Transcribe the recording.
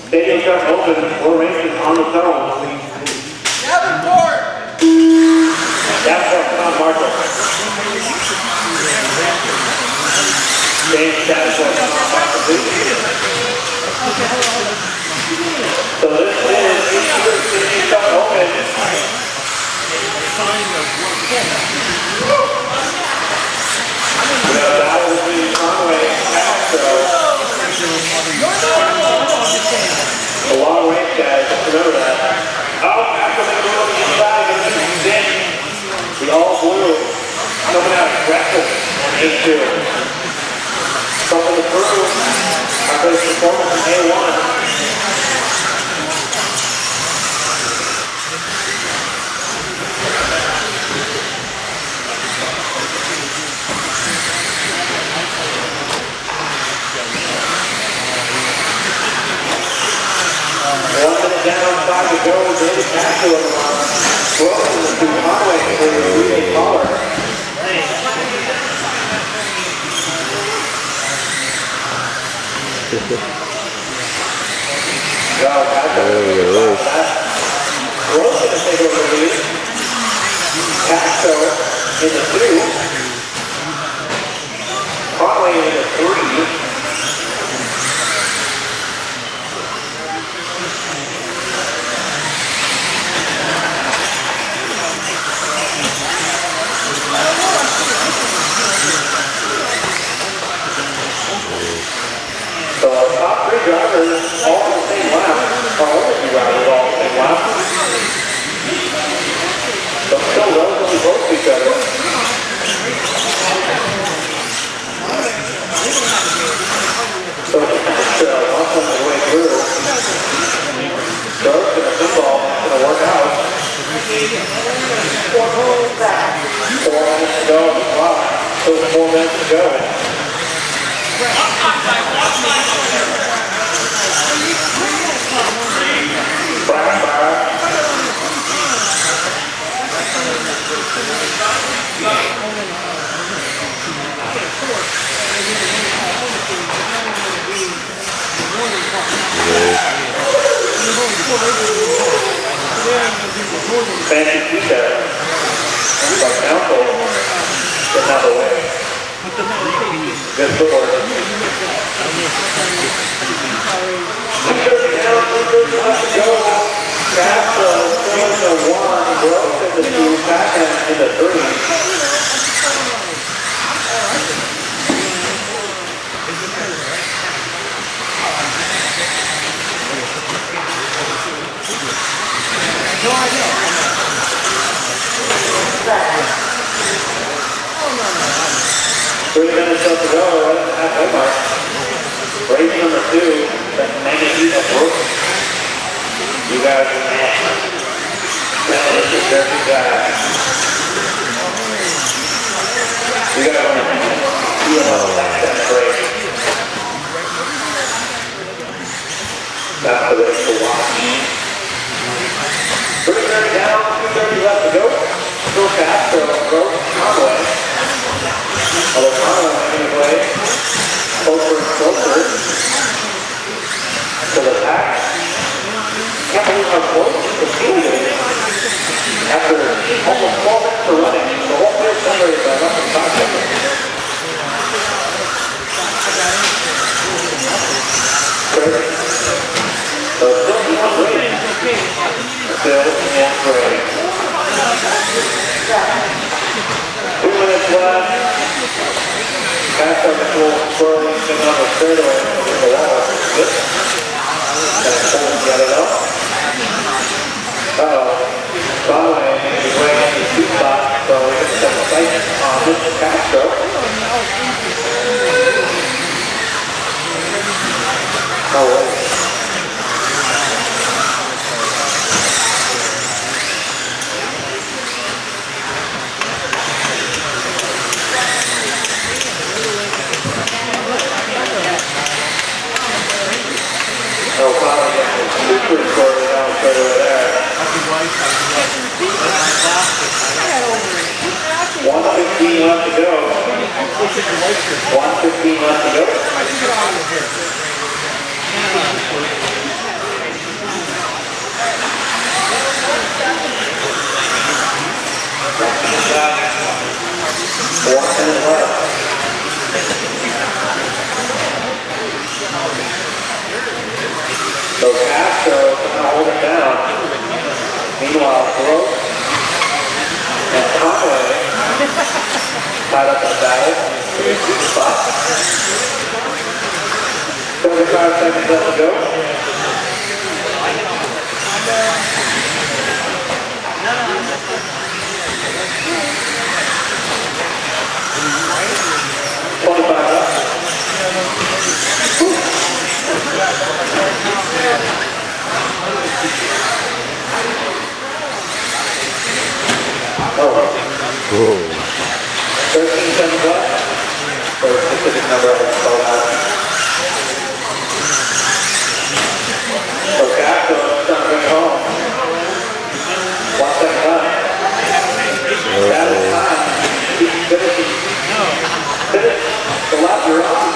Stadium Cup open, 4 races on the zone. Davenport! Davenport, Tom Marshall. James Davenport, Tom Marshall, please. So this is Stadium Cup open. We have a battle between Conway and Castro. A long race, guys. Remember that. Oh, Castro making a move on the inside. The all blue coming out aggressive on A2. Something to prove after his performance in A1. Down 5 to go, David Castro on the line. Wilson to Conway for the relay caller. Well, Castro Wilson to take over the lead. Castro in the 2. Conway in the 3. So our top 3 drivers all on the same lap, our only 2 drivers all on the same lap. So still relatively close to each other. So Castro wants on his way through. Strokes and a pinball going to work out. 4 minutes to go on the clock. Still 4 minutes to go. Fancy pizza from Council getting out of the way. Good footwork. 2:30 down, 2:30 left to go. Castro still in the 1, Gross in the 2, Packen in the 3. No idea. 3 minutes left to go, right at the halfway mark. Race number 2, the Magneto Brooks. You guys are next. This is dirty guys. You guys are that race. That's the race to watch. 3:30 down, 2:30 left to go. Still Castro, Gross, Conway. Although Conway making his way closer and closer to the pack. Can't believe how close the field is. After almost 12 minutes of running, the whole field separated by less than 5 seconds. Crazy. So still in one race. Still in one race. 2 minutes left. Castro control swirling thing on the straightaway over the wall. Good. And Colton got it up. Conway is way in the 2 spot, so we can set the sight on Mr. Castro. No way. So Conway gets the super score down straight away there. 1:15 left to go. 1:15 left to go. So Castro somehow hold it down. Meanwhile, Brooks and Conway tied up in the battle. 75 seconds left to go. Whoa. 13 seconds left. For a specific number of called out. So Castro is trying to bring it home. 1 second left. That is time. Keep finishing. Finish the lap you're on.